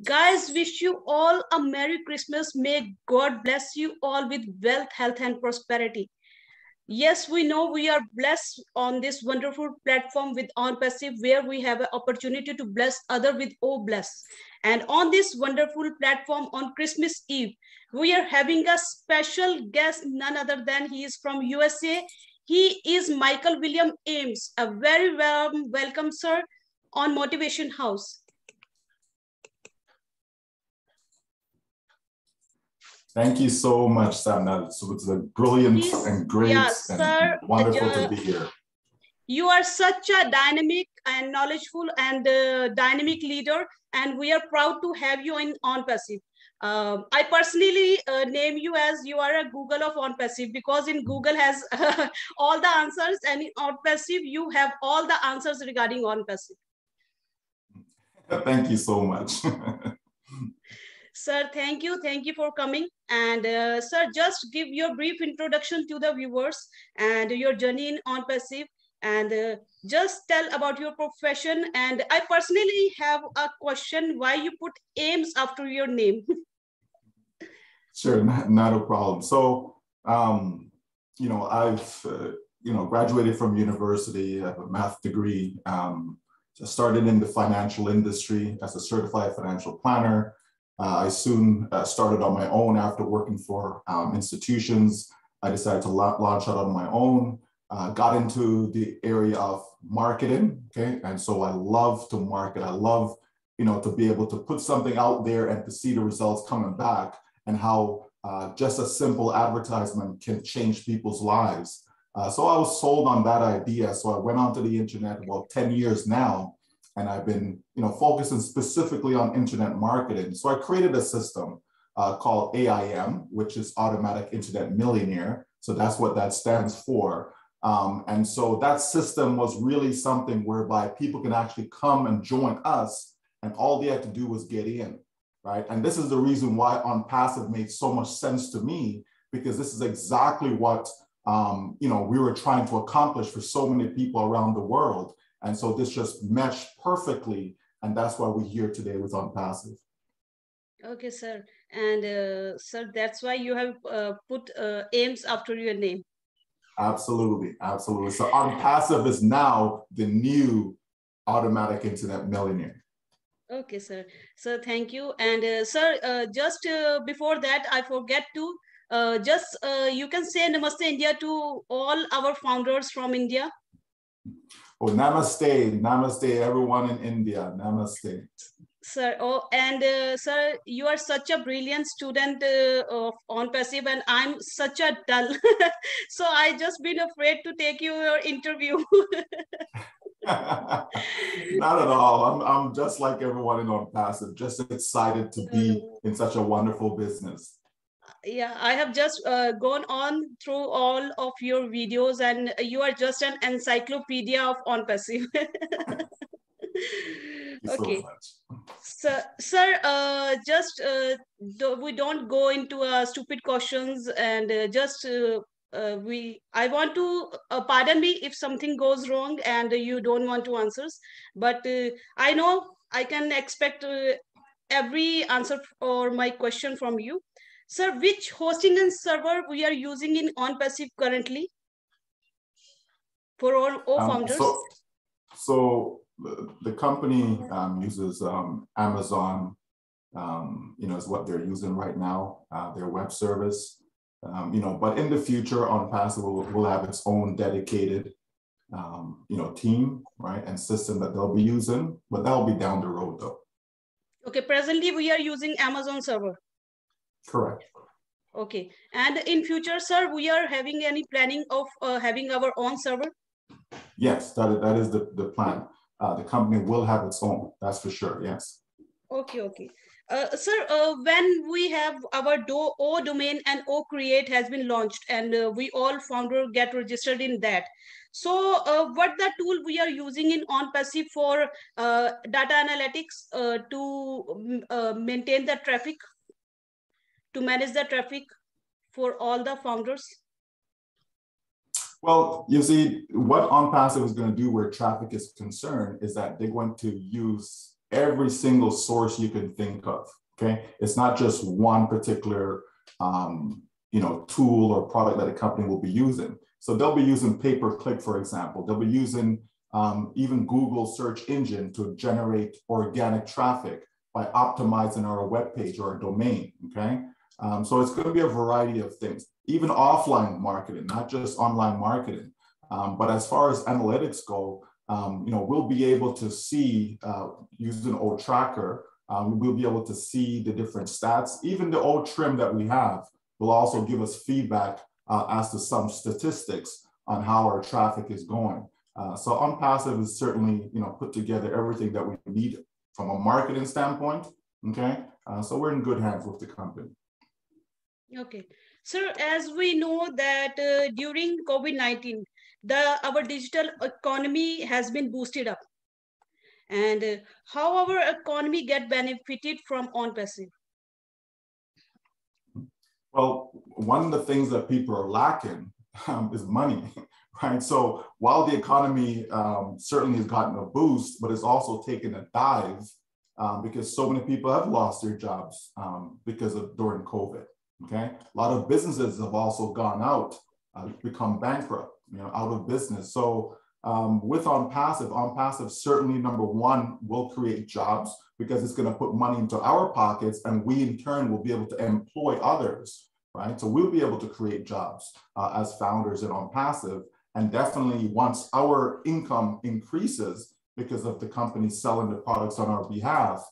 Guys, wish you all a Merry Christmas. May God bless you all with wealth, health, and prosperity. Yes, we know we are blessed on this wonderful platform with ONPASSIVE, where we have an opportunity to bless other with Oh Bless. And on this wonderful platform on Christmas Eve, we are having a special guest, none other than he is from USA. He is Michael William Ames. A very warm welcome, sir, on Motivation House. Thank you so much, Sapna. So it's a brilliant and great and wonderful to be here. You are such a dynamic and knowledgeable and dynamic leader, and we are proud to have you in ONPASSIVE. I personally name you as you are a Google of ONPASSIVE, because in Google has all the answers, and in ONPASSIVE you have all the answers regarding ONPASSIVE. Thank you so much. Sir, thank you. Thank you for coming. And sir, just give your brief introduction to the viewers and your journey in ONPASSIVE, and just tell about your profession. And I personally have a question: why you put Ames after your name? Sure, not a problem. So, you know, I've, graduated from university, I have a math degree. Started in the financial industry as a certified financial planner. I soon started on my own after working for institutions. I decided to launch out on my own, got into the area of marketing, okay? And so I love to market. I love, to be able to put something out there and to see the results coming back, and how just a simple advertisement can change people's lives. So I was sold on that idea. So I went onto the internet about 10 years now, and I've been, focusing specifically on internet marketing. So I created a system called AIM, which is Automatic Internet Millionaire. So that's what that stands for. And so that system was really something whereby people can actually come and join us, and all they have to do was get in, right? And this is the reason why ONPASSIVE made so much sense to me, because this is exactly what we were trying to accomplish for so many people around the world. And so this just meshed perfectly, and that's why we're here today with ONPASSIVE. Okay, sir. And sir, that's why you have put Ames after your name. Absolutely, absolutely. So ONPASSIVE is now the new Automatic Internet Millionaire. Okay, sir. So thank you. And sir, just before that, I forget to you can say Namaste India to all our founders from India. Oh, namaste, namaste, everyone in India, namaste. Sir, and sir, you are such a brilliant student of ONPASSIVE, and I'm such a dull. So I just been afraid to take your interview. Not at all. I'm just like everyone in ONPASSIVE, just excited to be in such a wonderful business. Yeah, I have just gone on through all of your videos, and you are just an encyclopedia of ONPASSIVE. Okay. So, sir, just we don't go into stupid questions, and I want to pardon me if something goes wrong and you don't want to answers, but I know I can expect every answer for my question from you. Sir, which hosting and server we are using in ONPASSIVE currently for all founders? So the company uses Amazon, is what they're using right now, their web service. But in the future, ONPASSIVE will have its own dedicated, team, right, and system that they'll be using, but that'll be down the road, though. Okay, presently we are using Amazon server. Correct. Okay, and in future, sir, we are having any planning of having our own server? Yes, that is the plan. The company will have its own, that's for sure, yes. Okay. Sir, when we have our O domain and O create has been launched, and we all founder get registered in that. So what the tool we are using in ONPASSIVE for data analytics to maintain the traffic, to manage the traffic for all the founders? Well, you see, what ONPASSIVE is going to do where traffic is concerned is that they're going to use every single source you can think of. Okay, it's not just one particular tool or product that a company will be using. So they'll be using pay-per-click, for example. They'll be using even Google search engine to generate organic traffic by optimizing our web page or a domain. Okay, so it's going to be a variety of things, even offline marketing, not just online marketing. But as far as analytics go, we'll be able to see using old tracker. We'll be able to see the different stats. Even the old trim that we have will also give us feedback as to some statistics on how our traffic is going. So OnPassive is certainly, put together everything that we need from a marketing standpoint. Okay, so we're in good hands with the company. Okay, sir, as we know that during COVID-19, our digital economy has been boosted up, and how our economy get benefited from OnPassive? Well, one of the things that people are lacking is money, right? So while the economy certainly has gotten a boost, but it's also taken a dive because so many people have lost their jobs during COVID. Okay, a lot of businesses have also gone out, become bankrupt, out of business. So with OnPassive certainly, number one, will create jobs because it's going to put money into our pockets, and we in turn will be able to employ others, right? So we'll be able to create jobs as founders in OnPassive, and definitely once our income increases because of the company selling the products on our behalf,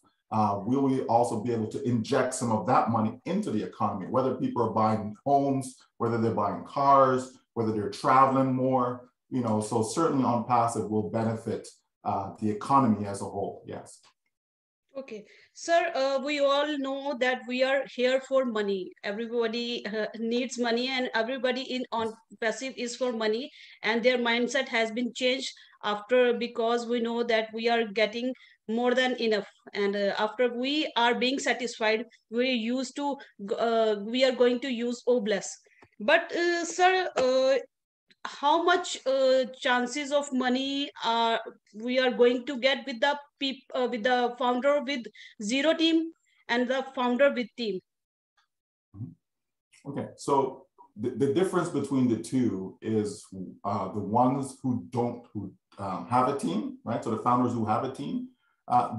we will also be able to inject some of that money into the economy, whether people are buying homes, whether they're buying cars, whether they're traveling more, so certainly OnPassive will benefit the economy as a whole, yes. Okay, sir, we all know that we are here for money. Everybody needs money, and everybody in OnPassive is for money, and their mindset has been changed because we know that we are getting more than enough, and after we are being satisfied, we are going to use obless. But sir, how much chances of money we are going to get with the founder with zero team and the founder with team? Okay, so the difference between the two is the ones who have a team, right? So the founders who have a team,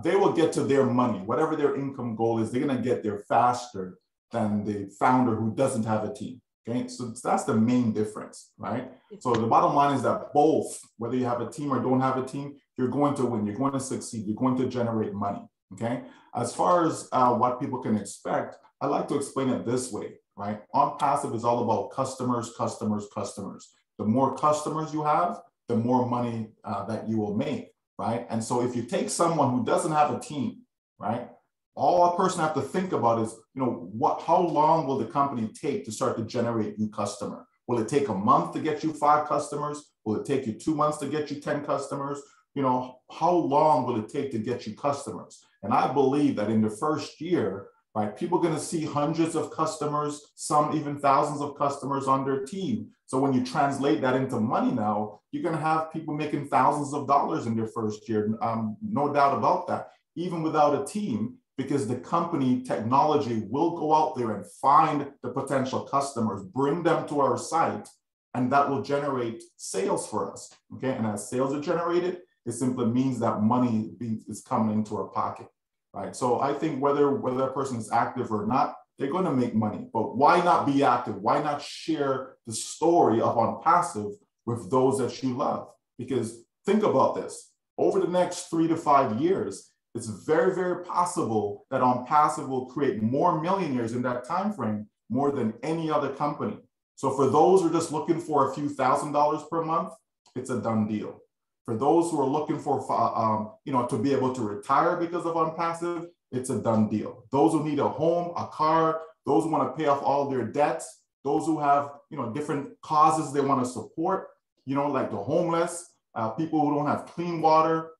they will get to their money, whatever their income goal is, they're going to get there faster than the founder who doesn't have a team. Okay, so that's the main difference, right? So the bottom line is that both, whether you have a team or don't have a team, you're going to win, you're going to succeed, you're going to generate money, okay? As far as what people can expect, I like to explain it this way, right? OnPassive is all about customers, customers, customers. The more customers you have, the more money that you will make, right? And so if you take someone who doesn't have a team, right? All a person have to think about is, how long will the company take to start to generate new customer? Will it take a month to get you 5 customers? Will it take you 2 months to get you 10 customers? How long will it take to get you customers? And I believe that in the first year, right, people are going to see hundreds of customers, some even thousands of customers on their team. So when you translate that into money now, you're going to have people making thousands of dollars in their first year. No doubt about that, even without a team, because the company technology will go out there and find the potential customers, bring them to our site, and that will generate sales for us, okay? And as sales are generated, it simply means that money is coming into our pocket, right? So I think whether a person is active or not, they're going to make money. But why not be active? Why not share the story of OnPassive with those that you love? Because think about this, over the next 3 to 5 years, it's very, very possible that OnPassive will create more millionaires in that time frame, more than any other company. So for those who are just looking for a few $1,000s per month, it's a done deal. For those who are looking for, to be able to retire because of OnPassive, it's a done deal. Those who need a home, a car, those who want to pay off all their debts, those who have, different causes they want to support, like the homeless, people who don't have clean water,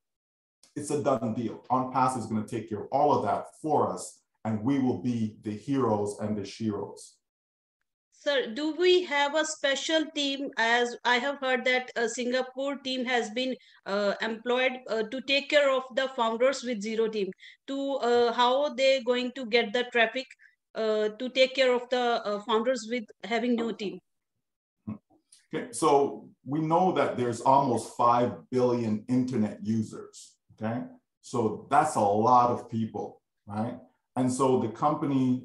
it's a done deal. OnPassive is going to take care of all of that for us, and we will be the heroes and the sheroes. Sir, do we have a special team? As I have heard that a Singapore team has been employed to take care of the founders with zero team. To how they going to get the traffic to take care of the founders with having no team? Okay, so we know that there's almost 5 billion internet users, okay? So that's a lot of people, right? And so the company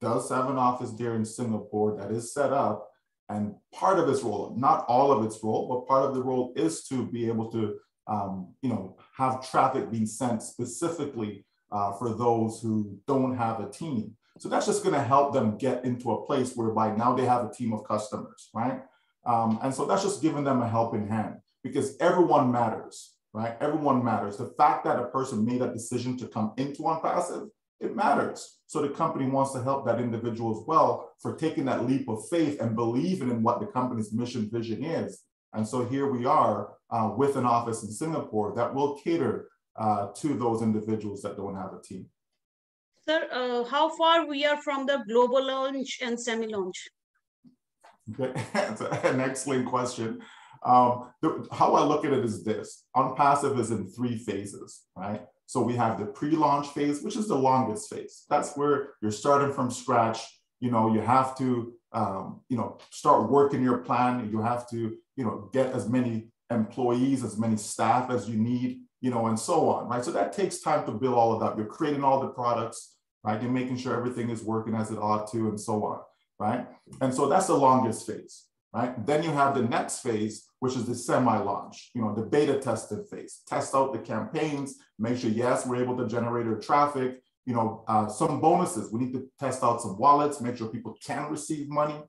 does have an office there in Singapore that is set up, and part of its role, not all of its role, but part of the role is to be able to, have traffic being sent specifically for those who don't have a team. So that's just gonna help them get into a place whereby now they have a team of customers, right? And so that's just giving them a helping hand because everyone matters, right? Everyone matters. The fact that a person made a decision to come into ONPASSIVE, it matters. So the company wants to help that individual as well for taking that leap of faith and believing in what the company's mission vision is. And so here we are with an office in Singapore that will cater to those individuals that don't have a team. Sir, how far we are from the global launch and semi-launch? Okay, that's an excellent question. How I look at it is this: ONPASSIVE is in 3 phases, right? So we have the pre-launch phase, which is the longest phase. That's where you're starting from scratch. You know, you have to, start working your plan. You have to, get as many employees, as many staff as you need, and so on, right? So that takes time to build all of that. You're creating all the products, right? You're making sure everything is working as it ought to, and so on, right? And so that's the longest phase, right? Then you have the next phase, which is the semi-launch, the beta testing phase. Test out the campaigns, make sure, yes, we're able to generate our traffic, some bonuses. We need to test out some wallets, make sure people can receive money,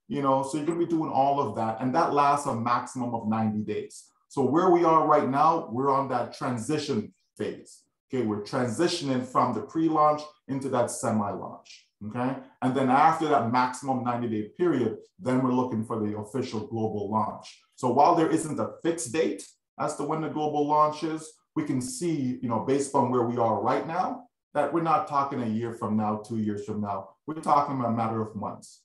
so you're gonna be doing all of that. And that lasts a maximum of 90 days. So where we are right now, we're on that transition phase. Okay, we're transitioning from the pre-launch into that semi-launch. Okay, and then after that maximum 90-day period, then we're looking for the official global launch. So while there isn't a fixed date as to when the global launch is, we can see, based on where we are right now, that we're not talking a year from now, 2 years from now. We're talking about a matter of months.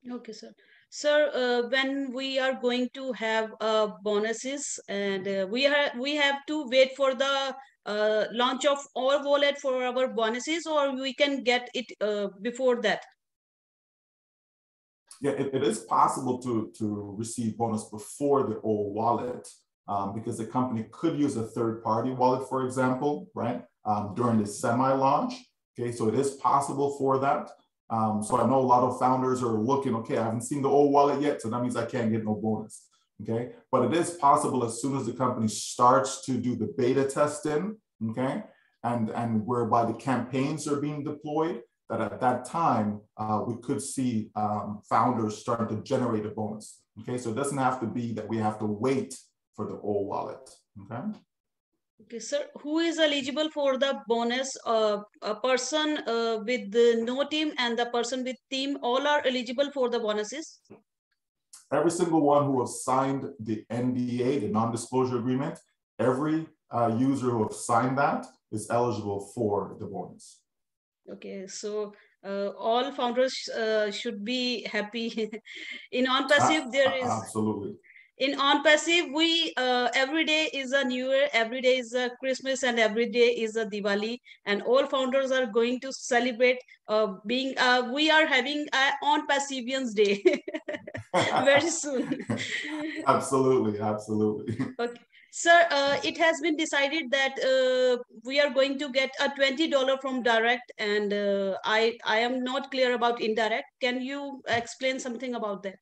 Okay, sir. Sir, when we are going to have bonuses, and we have to wait for the launch of our wallet for our bonuses, or we can get it before that? Yeah, it is possible to receive bonus before the old wallet because the company could use a third-party wallet, for example, right, during the semi-launch. Okay, so it is possible for that. So I know a lot of founders are looking, okay, I haven't seen the old wallet yet, so that means I can't get no bonus. Okay, but it is possible as soon as the company starts to do the beta testing, okay, and whereby the campaigns are being deployed, that at that time, we could see founders starting to generate a bonus. Okay, so it doesn't have to be that we have to wait for the old wallet. Okay. Okay, sir, who is eligible for the bonus? A person with no team and the person with team, all are eligible for the bonuses? Every single one who has signed the NDA, the non-disclosure agreement, every user who has signed that is eligible for the bonus. Okay, so all founders should be happy. In ONPASSIVE, there is absolutely. In ONPASSIVE, we every day is a New Year, every day is a Christmas, and every day is a Diwali, and all founders are going to celebrate being. We are having a ONPASSIVians Day very soon. Absolutely, absolutely. Okay. Sir, it has been decided that we are going to get a $20 from direct, and I am not clear about indirect. Can you explain something about that?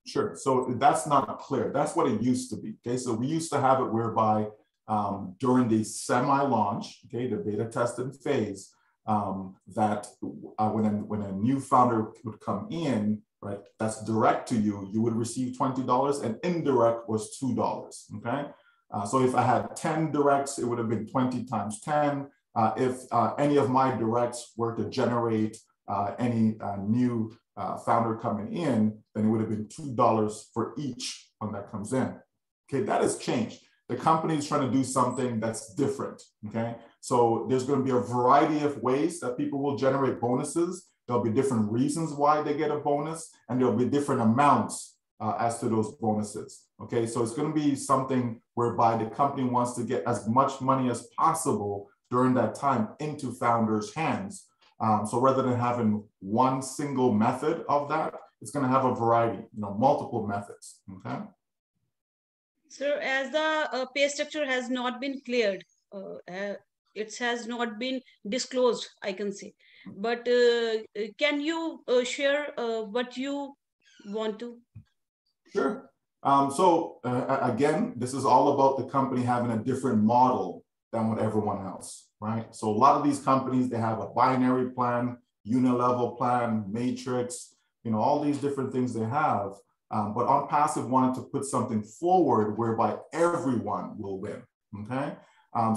Sure. So that's not clear. That's what it used to be. Okay. So we used to have it whereby during the semi-launch, okay, the beta testing phase, that when a new founder would come in, right, that's direct to you, you would receive $20, and indirect was $2. Okay. So if I had 10 directs, it would have been 20 times 10. If any of my directs were to generate any new founder coming in, then it would have been $2 for each one that comes in. Okay, that has changed. The company is trying to do something that's different. Okay, so there's going to be a variety of ways that people will generate bonuses. There'll be different reasons why they get a bonus, and there'll be different amounts as to those bonuses. Okay, so it's going to be something whereby the company wants to get as much money as possible during that time into founders' hands. So rather than having one single method of that, it's going to have a variety, multiple methods. Okay. So as the pay structure has not been cleared, it has not been disclosed, I can say. But can you share what you want to? Sure. Again, this is all about the company having a different model than what everyone else, right? So a lot of these companies, they have a binary plan, unilevel plan, matrix, all these different things they have. But ONPASSIVE wanted to put something forward whereby everyone will win, okay?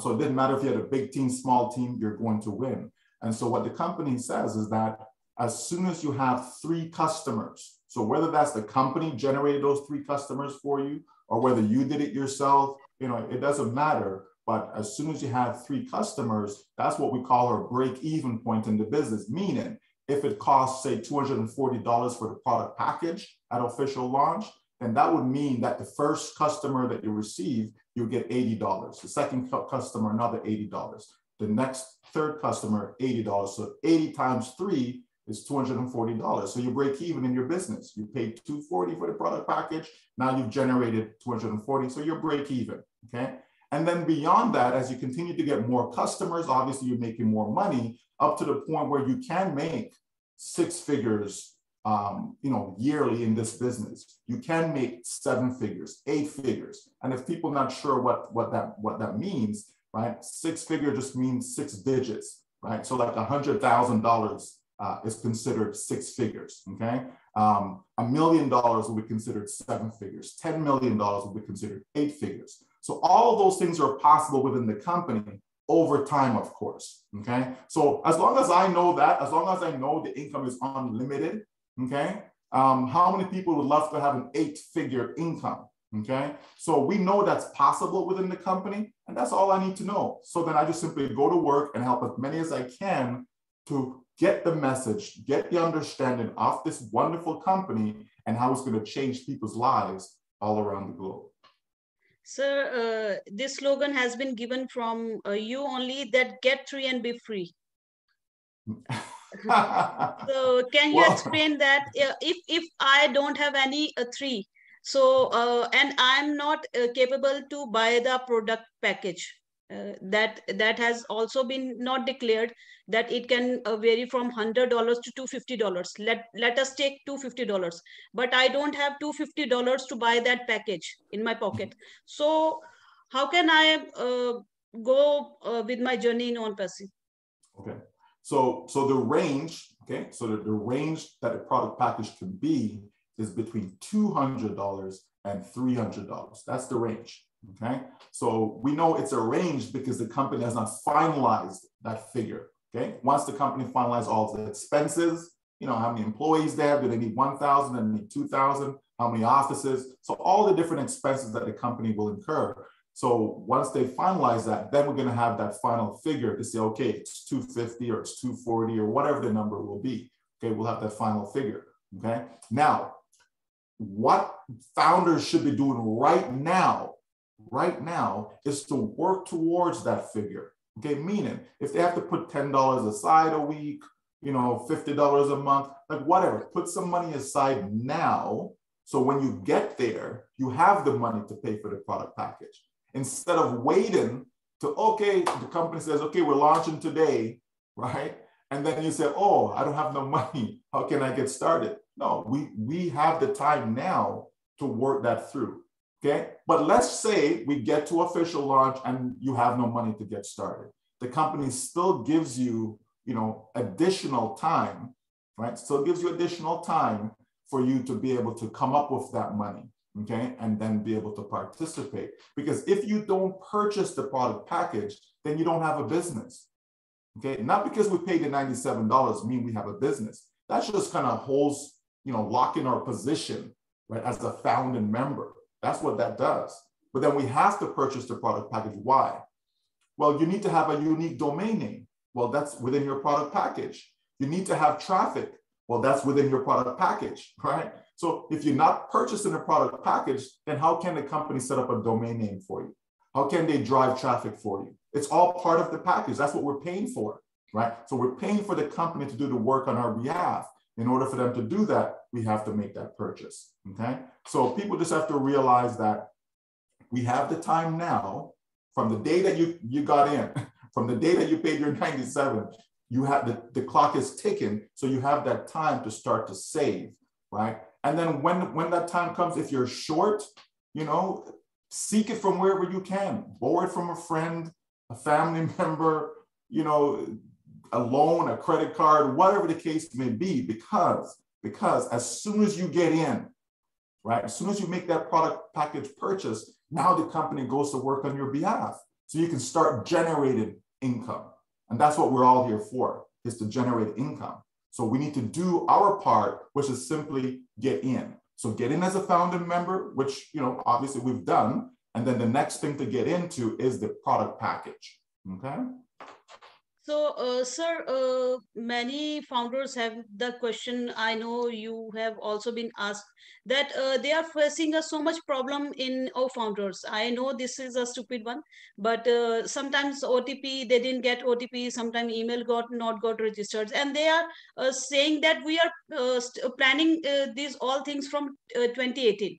So it didn't matter if you had a big team, small team, you're going to win. And so what the company says is that as soon as you have 3 customers, so whether that's the company generated those 3 customers for you, or whether you did it yourself, it doesn't matter. But as soon as you have 3 customers, that's what we call our break-even point in the business, meaning if it costs, say, $240 for the product package at official launch, then that would mean that the first customer that you receive, you'll get $80. The second customer, another $80. The next third customer, $80. So 80 times 3 is $240. So you break even in your business. You paid $240 for the product package. Now you've generated $240. So you're break even, okay? And then beyond that, as you continue to get more customers, obviously you're making more money up to the point where you can make 6 figures, yearly in this business. You can make 7 figures, 8 figures. And if people are not sure what that means, right? 6 figure just means 6 digits, right? So like $100,000 is considered 6 figures, okay? $1 million will be considered 7 figures. $10 million will be considered 8 figures. So all those things are possible within the company over time, of course, okay? So as long as I know that, as long as I know the income is unlimited, okay? How many people would love to have an 8-figure income, okay? So we know that's possible within the company, and that's all I need to know. So then I just simply go to work and help as many as I can to get the message, get the understanding of this wonderful company and how it's going to change people's lives all around the globe. Sir, this slogan has been given from you only, that get 3 and be free. So can you explain that if I don't have any 3, so and I'm not capable to buy the product package, that has also been not declared, that it can vary from $100 to $250. Let us take $250, but I don't have $250 to buy that package in my pocket. So how can I go with my journey in ONPASSIVE? Okay, so the range, okay, so the range that a product package can be is between $200 and $300. That's the range. Okay, so we know it's a range because the company has not finalized that figure. Okay, once the company finalizes all the expenses, how many employees they have, do they need 1,000, do they need 2,000, how many offices, so all the different expenses that the company will incur. So once they finalize that, then we're going to have that final figure to say, okay, it's 250 or it's 240 or whatever the number will be. Okay, we'll have that final figure. Okay, now what founders should be doing right now is to work towards that figure. Okay, meaning if they have to put $10 aside a week, $50 a month, like whatever, put some money aside now. So when you get there, you have the money to pay for the product package. Instead of waiting to, okay, the company says, okay, we're launching today, right? And then you say, oh, I don't have no money. How can I get started? No, we have the time now to work that through. Okay, but let's say we get to official launch and you have no money to get started. The company still gives you, additional time, right? Still gives you additional time for you to be able to come up with that money, okay? And then be able to participate. Because if you don't purchase the product package, then you don't have a business, okay? Not because we paid the $97 mean we have a business. That just kind of holds, lock in our position, right? As a founding member. That's what that does. But then we have to purchase the product package. Why? Well, you need to have a unique domain name. Well, that's within your product package. You need to have traffic. Well, that's within your product package, right? So if you're not purchasing a product package, then how can the company set up a domain name for you? How can they drive traffic for you? It's all part of the package. That's what we're paying for, right? So we're paying for the company to do the work on our behalf. In order for them to do that, we have to make that purchase, okay? So people just have to realize that we have the time now, from the day that you got in, from the day that you paid your 97, you have the clock is ticking, so you have that time to start to save, right? And then when that time comes, if you're short, you know, seek it from wherever you can. Borrow it from a friend, a family member, you know, a loan, a credit card, whatever the case may be, because as soon as you get in, right, as soon as you make that product package purchase, now the company goes to work on your behalf. So you can start generating income. And that's what we're all here for, is to generate income. So we need to do our part, which is simply get in. So get in as a founding member, which, you know, obviously we've done. And then the next thing to get into is the product package, okay? So, sir, many founders have the question. I know you have also been asked that they are facing so much problem in founders. I know this is a stupid one, but sometimes OTP, they didn't get OTP. Sometimes email not got registered, and they are saying that we are planning these all things from 2018.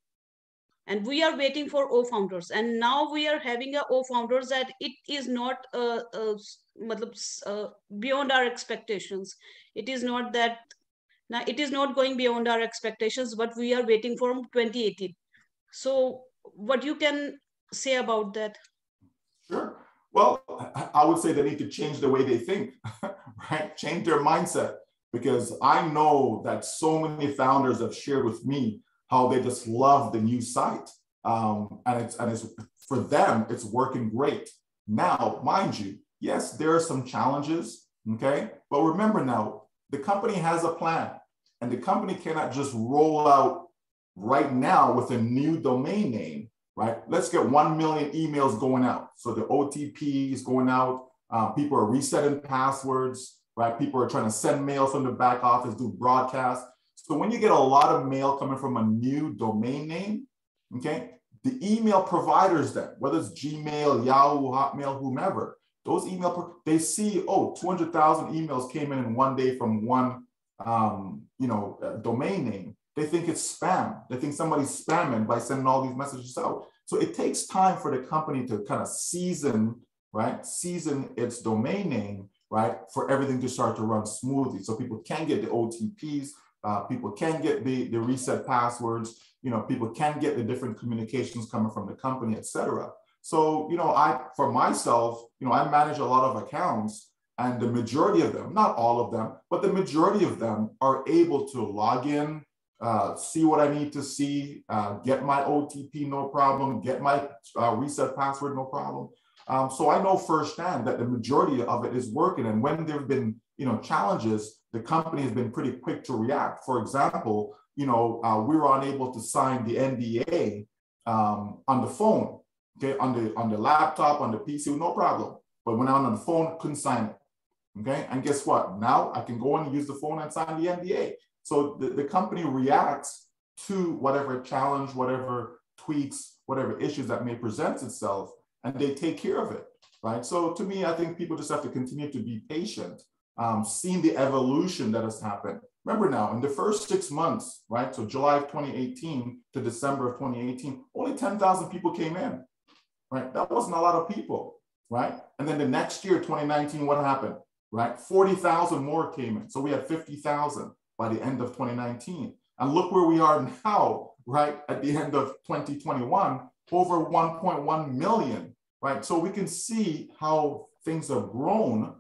And we are waiting for founders, and now we are having founders that it is not beyond our expectations. It is not that now it is not going beyond our expectations, but we are waiting for 2018. So what you can say about that? Sure. Well, I would say they need to change the way they think, right? Change their mindset, because I know that so many founders have shared with me how they just love the new site. And it's for them, it's working great. Now, mind you, yes, there are some challenges, okay? But remember now, the company has a plan, and the company cannot just roll out right now with a new domain name, right? Let's get 1 million emails going out. So the OTP is going out. People are resetting passwords, right? People are trying to send mail from the back office, do broadcasts. So when you get a lot of mail coming from a new domain name, okay, the email providers then, whether it's Gmail, Yahoo, Hotmail, whomever, those they see, oh, 200,000 emails came in one day from one, domain name. They think it's spam. They think somebody's spamming by sending all these messages out. So it takes time for the company to kind of season its domain name, right, for everything to start to run smoothly. So people can get the OTPs, people can get the reset passwords, people can get the different communications coming from the company, et cetera. So, for myself, I manage a lot of accounts, and the majority of them, not all of them, but the majority of them are able to log in, see what I need to see, get my OTP, no problem, get my reset password, no problem. So I know firsthand that the majority of it is working. And when there have been, challenges, the company has been pretty quick to react. For example, we were unable to sign the NDA on the phone, okay, on the laptop, on the PC, no problem. But when I'm on the phone, couldn't sign it, okay? And guess what? Now I can go in and use the phone and sign the NDA. So the company reacts to whatever challenge, whatever tweaks, whatever issues that may present itself, and they take care of it, right? So to me, I think people just have to continue to be patient, seeing the evolution that has happened. Remember now, in the first 6 months, right? So July of 2018 to December of 2018, only 10,000 people came in, right? That wasn't a lot of people, right? And then the next year, 2019, what happened, right? 40,000 more came in. So we had 50,000 by the end of 2019. And look where we are now, right? At the end of 2021, over 1.1 million, right? So we can see how things have grown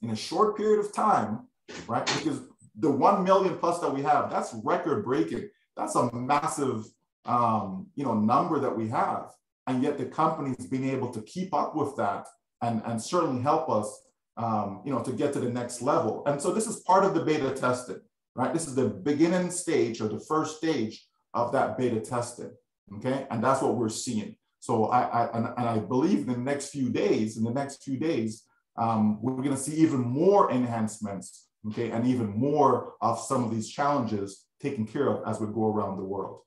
in a short period of time, right? Because the 1 million plus that we have, that's record breaking. That's a massive, number that we have. And yet the company's been able to keep up with that and certainly help us, to get to the next level. And so this is part of the beta testing, right? This is the beginning stage, or the first stage of that beta testing, okay? And that's what we're seeing. So I believe in the next few days, we're gonna see even more enhancements, okay, and even more of some of these challenges taken care of as we go around the world.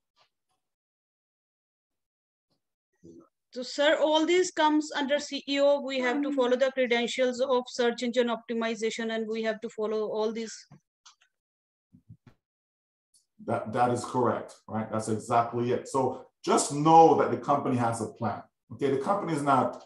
So, sir, all this comes under CEO. We have to follow the credentials of search engine optimization, and we have to follow all these. That is correct, right? That's exactly it. So just know that the company has a plan. Okay, the company is not,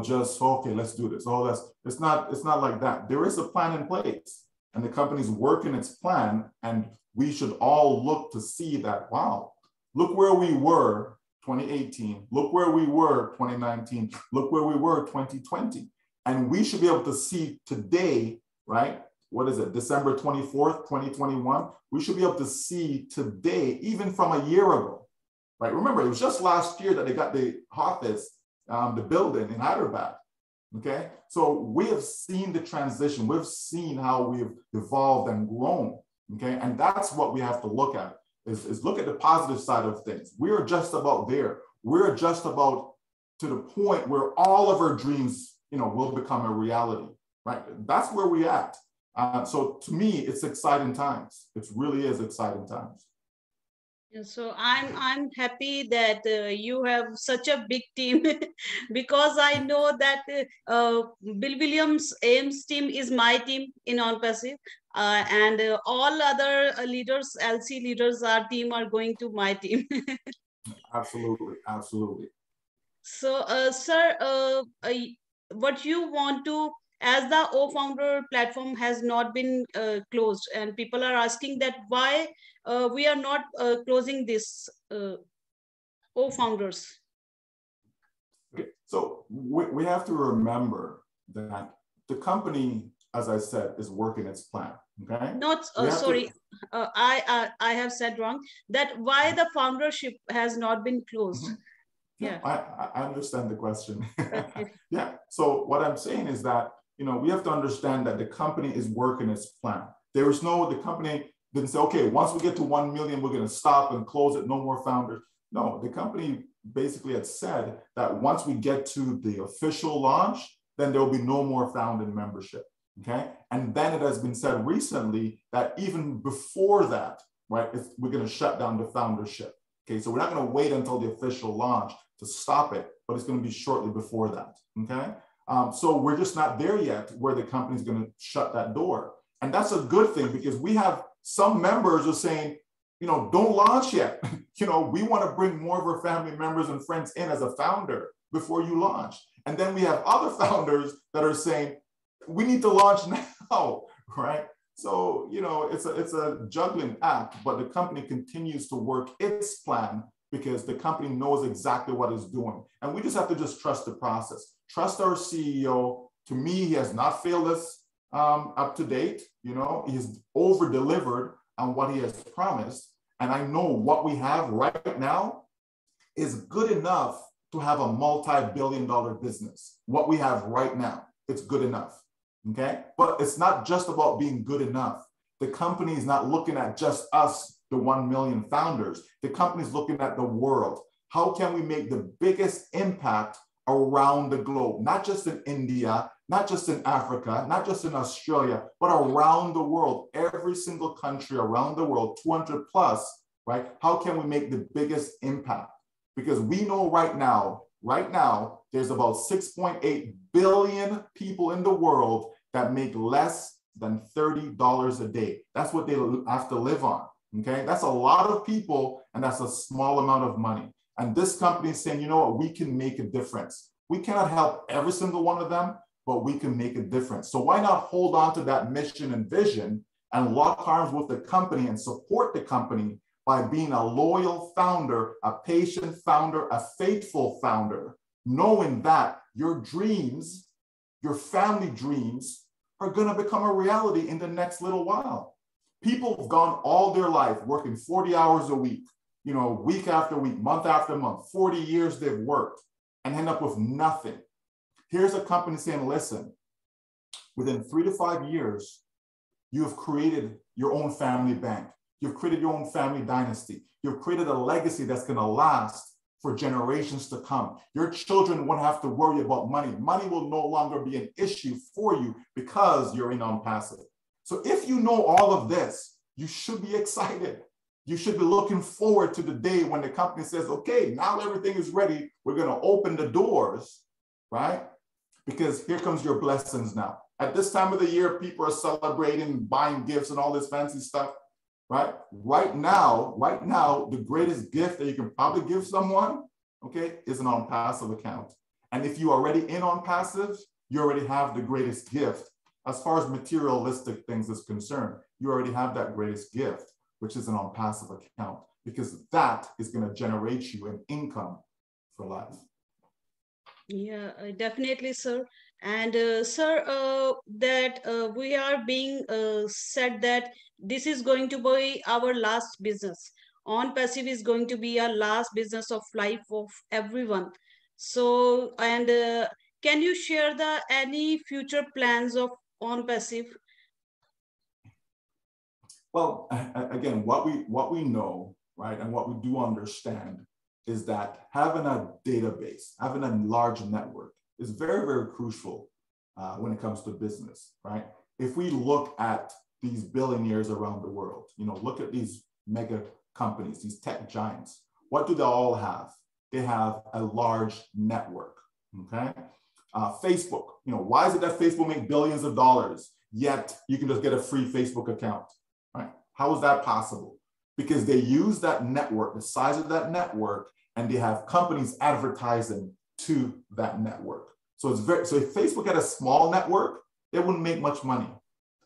just okay, let's do this. Oh, it's not like that. There is a plan in place, and the company's working its plan, and we should all look to see that, wow, look where we were 2018, look where we were 2019, look where we were 2020. And we should be able to see today, right? What is it, December 24th, 2021? We should be able to see today, even from a year ago, right? Remember, it was just last year that they got the office, the building in Hyderabad, okay? So we have seen the transition. We've seen how we've evolved and grown, okay? And that's what we have to look at. Is look at the positive side of things. We're just about there. We're just about to the point where all of our dreams, will become a reality, right? That's where we're at. So to me, it's exciting times. It really is exciting times. So I'm happy that you have such a big team because I know that Bill Williams Ames team is my team in ONPASSIVE, and all other leaders, LC leaders, our team are going to my team. Absolutely, absolutely. So, sir, what you want to, as the O Founder platform has not been closed, and people are asking that why we are not closing this O Founders. Okay, so we have to remember that the company, as I said, is working its plan. Okay. Not sorry, I have said wrong. That why the foundership has not been closed. Mm-hmm. Yeah, I understand the question. Okay. Yeah. So what I'm saying is that, we have to understand that the company is working its plan. The company didn't say, okay, once we get to 1 million, we're going to stop and close it. No more founders. No, the company basically had said that once we get to the official launch, then there will be no more founding membership. Okay. And then it has been said recently that even before that, right, we're going to shut down the foundership. Okay. So we're not going to wait until the official launch to stop it, but it's going to be shortly before that. Okay. So we're just not there yet where the company's going to shut that door. And that's a good thing because we have some members are saying, don't launch yet. We want to bring more of our family members and friends in as a founder before you launch. And then we have other founders that are saying, we need to launch now, right? So, it's a juggling act, but the company continues to work its plan because the company knows exactly what it's doing. And we just have to just trust the process. Trust our CEO. To me, he has not failed us up to date. He's over-delivered on what he has promised. And I know what we have right now is good enough to have a multi-billion-dollar business. What we have right now, it's good enough. Okay, but it's not just about being good enough. The company is not looking at just us, the 1 million founders. The company is looking at the world. How can we make the biggest impact around the globe? Not just in India, not just in Africa, not just in Australia, but around the world, every single country around the world, 200 plus, right? How can we make the biggest impact? Because we know right now, there's about 6.8 billion people in the world that make less than $30 a day. That's what they have to live on, okay? That's a lot of people, and that's a small amount of money. And this company is saying, you know what, we can make a difference. We cannot help every single one of them, but we can make a difference. So why not hold on to that mission and vision and lock arms with the company and support the company by being a loyal founder, a patient founder, a faithful founder, knowing that your dreams, your family dreams, are going to become a reality in the next little while. People have gone all their life working 40 hours a week, week after week, month after month, 40 years they've worked and end up with nothing. Here's a company saying, listen, within 3 to 5 years, you have created your own family bank. You've created your own family dynasty. You've created a legacy that's going to last for generations to come. Your children won't have to worry about money. Money will no longer be an issue for you because you're in ONPASSIVE. So if you know all of this, you should be excited. You should be looking forward to the day when the company says, okay, now everything is ready. We're going to open the doors, right? Because here comes your blessings now. At this time of the year, people are celebrating, buying gifts and all this fancy stuff, right? Right now, the greatest gift that you can probably give someone, okay, is an ONPASSIVE account. And if you're already in ONPASSIVE, you already have the greatest gift. As far as materialistic things is concerned, you already have that greatest gift, which is an ONPASSIVE account, because that is going to generate you an income for life. Yeah, definitely, sir. And sir, that we are being said that this is going to be our last business. On passive is going to be our last business of life of everyone. So, and can you share the any future plans of on passive? Well, again, what we know, right, and what we do understand is that having a database, having a large network is very, very crucial when it comes to business, right? If we look at these billionaires around the world, you know, look at these mega companies, these tech giants, what do they all have? They have a large network, okay? Facebook, you know, why is it that Facebook makes billions of dollars, yet you can just get a free Facebook account, right? How is that possible? Because they use that network, the size of that network, and they have companies advertising to that network. So it's very, so if Facebook had a small network, they wouldn't make much money.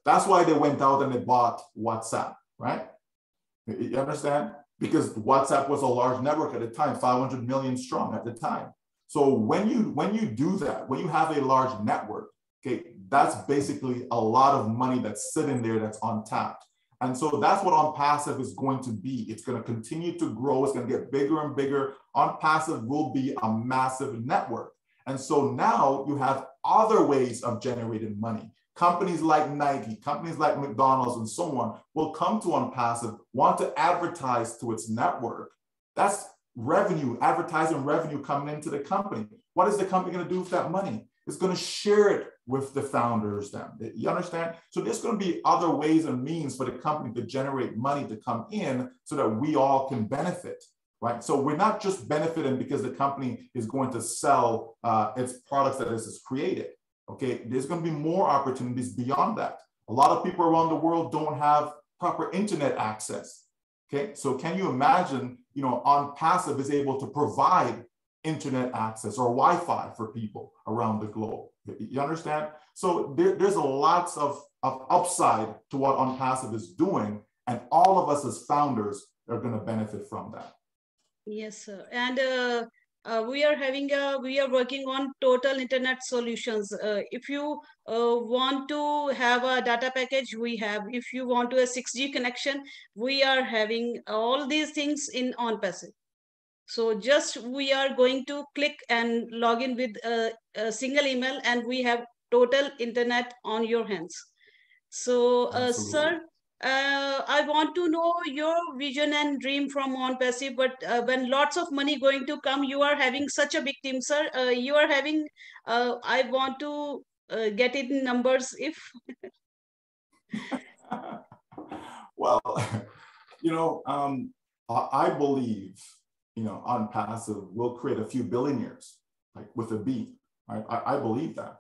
That's why they went out and they bought WhatsApp, right? You understand? Because WhatsApp was a large network at the time, 500 million strong at the time. So when you do that, when you have a large network, okay, that's basically a lot of money that's sitting there that's untapped. And so that's what ONPASSIVE is going to be. It's going to continue to grow. It's going to get bigger and bigger. ONPASSIVE will be a massive network. And so now you have other ways of generating money. Companies like Nike, companies like McDonald's and so on will come to ONPASSIVE, want to advertise to its network. That's revenue, advertising revenue coming into the company. What is the company going to do with that money? It's going to share it with the founders then. You understand? So there's going to be other ways and means for the company to generate money to come in so that we all can benefit, right? So we're not just benefiting because the company is going to sell its products that it has created, okay? There's going to be more opportunities beyond that. A lot of people around the world don't have proper internet access, okay? So can you imagine, you know, ONPASSIVE is able to provide internet access or Wi-Fi for people around the globe. You understand? So there's a lots of upside to what ONPASSIVE is doing, and all of us as founders are going to benefit from that. Yes, sir. And we are working on total internet solutions. If you want to have a data package, we have. If you want to a 6G connection, we are having all these things in ONPASSIVE. So just we are going to click and log in with a single email, and we have total internet on your hands. So, sir, I want to know your vision and dream from ONPASSIVE, but when lots of money going to come, you are having such a big team, sir. You are having, I want to get it in numbers if. Well, you know, I believe, you know, ONPASSIVE will create a few billionaires, like with a B. I believe that.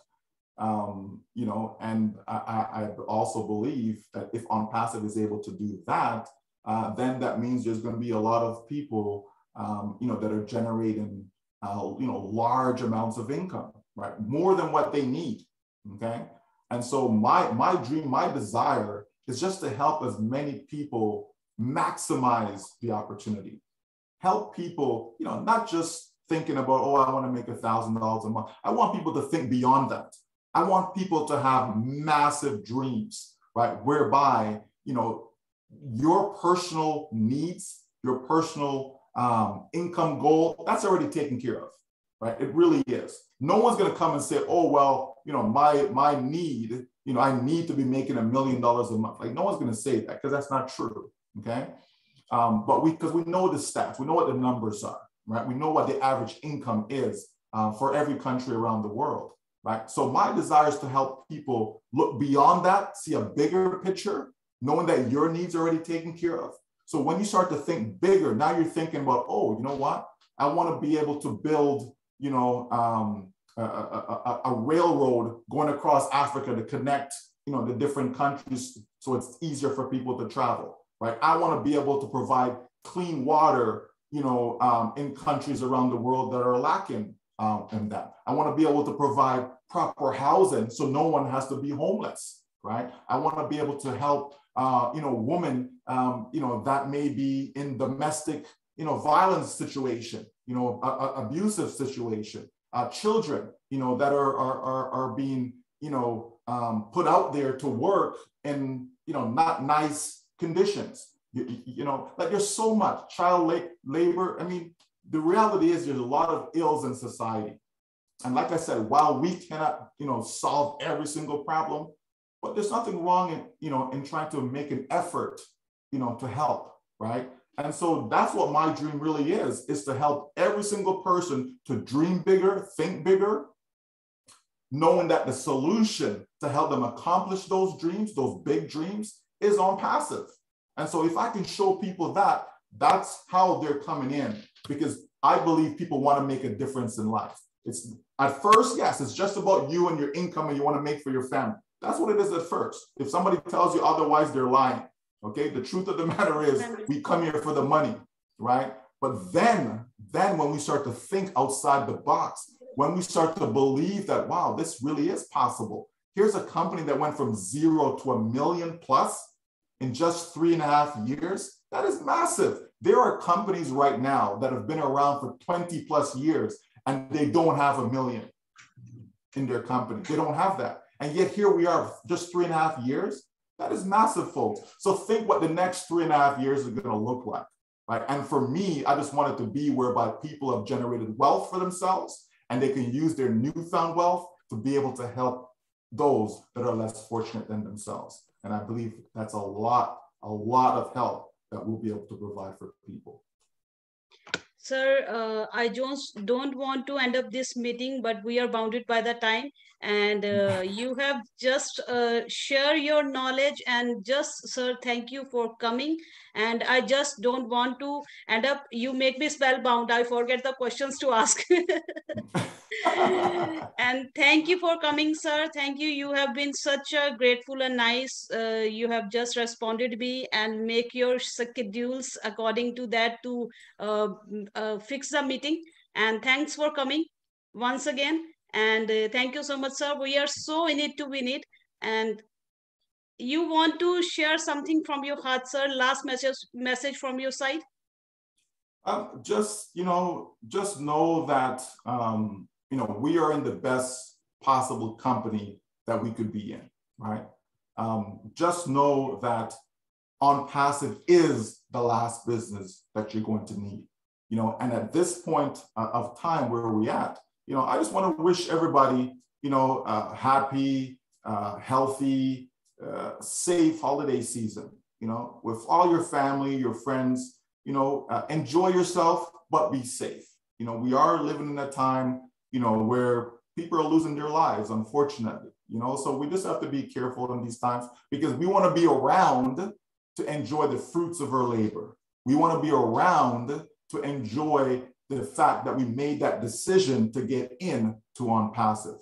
You know, and I also believe that if ONPASSIVE is able to do that, then that means there's going to be a lot of people, you know, that are generating, you know, large amounts of income, right? More than what they need, okay? And so my dream, my desire is just to help as many people maximize the opportunity. Help people, you know, not just thinking about, oh, I want to make $1,000 a month. I want people to think beyond that. I want people to have massive dreams, right? Whereby, you know, your personal needs, your personal income goal, that's already taken care of, right? It really is. No one's going to come and say, oh, well, you know, my need, you know, I need to be making $1 million a month. Like, no one's going to say that, because that's not true, okay? But because we know the stats, we know what the numbers are, right? We know what the average income is for every country around the world, right? So my desire is to help people look beyond that, see a bigger picture, knowing that your needs are already taken care of. So when you start to think bigger, now you're thinking about, oh, you know what? I want to be able to build, you know, a railroad going across Africa to connect, you know, the different countries so it's easier for people to travel, right? I want to be able to provide clean water, you know, in countries around the world that are lacking in that. I want to be able to provide proper housing so no one has to be homeless, right? I want to be able to help, you know, women, you know, that may be in domestic, you know, violence situation, you know, abusive situation, children, you know, that are being, you know, put out there to work in, you know, not nice conditions. You know, like there's so much child labor. I mean, the reality is there's a lot of ills in society. And like I said, while we cannot, you know, solve every single problem, but there's nothing wrong in, you know, in trying to make an effort, you know, to help, right? And so that's what my dream really is to help every single person to dream bigger, think bigger, knowing that the solution to help them accomplish those dreams, those big dreams, is ONPASSIVE. And so if I can show people that, that's how they're coming in, because I believe people want to make a difference in life. It's at first, yes, it's just about you and your income and you want to make for your family. That's what it is at first. If somebody tells you otherwise, they're lying. Okay, the truth of the matter is we come here for the money, right? But then when we start to think outside the box, when we start to believe that, wow, this really is possible. Here's a company that went from 0 to 1 million plus in just 3.5 years. That is massive. There are companies right now that have been around for 20 plus years and they don't have 1 million in their company. They don't have that. And yet here we are, just 3.5 years. That is massive, folks. So think what the next 3.5 years are going to look like, right? And for me, I just want it to be whereby people have generated wealth for themselves and they can use their newfound wealth to be able to help those that are less fortunate than themselves. And I believe that's a lot of help that we'll be able to provide for people. Sir, I just don't want to end up this meeting, but we are bounded by the time. And you have just share your knowledge and just, sir, thank you for coming. And I just don't want to end up, you make me spellbound. I forget the questions to ask. And thank you for coming, sir. Thank you. You have been such a grateful and nice. You have just responded me and make your schedules according to that to fix the meeting. And thanks for coming once again. And thank you so much, sir. We are so in it to win it. And you want to share something from your heart, sir? Last message from your side? Just know that, you know, we are in the best possible company that we could be in, right? Just know that ONPASSIVE is the last business that you're going to need, you know, and at this point of time where we're at, you know, I just want to wish everybody, you know, happy, healthy, safe holiday season, you know, with all your family, your friends, you know, enjoy yourself, but be safe. You know, we are living in a time, you know, where people are losing their lives, unfortunately, you know, so we just have to be careful in these times because we want to be around to enjoy the fruits of our labor. We want to be around to enjoy the fact that we made that decision to get in to ONPASSIVE.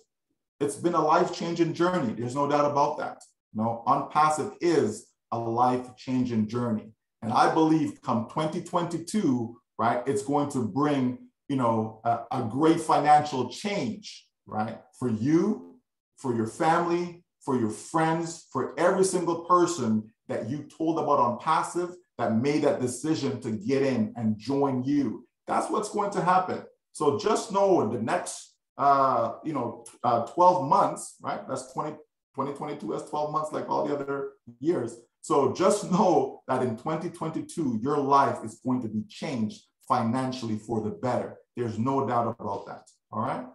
It's been a life-changing journey. There's no doubt about that. You know, ONPASSIVE is a life-changing journey. And I believe come 2022, right, it's going to bring, you know, a great financial change, right, for you, for your family, for your friends, for every single person that you told about ONPASSIVE that made that decision to get in and join you. That's what's going to happen. So just know in the next, 12 months, right? That's 2022, that's 12 months like all the other years. So just know that in 2022, your life is going to be changed financially for the better. There's no doubt about that, all right?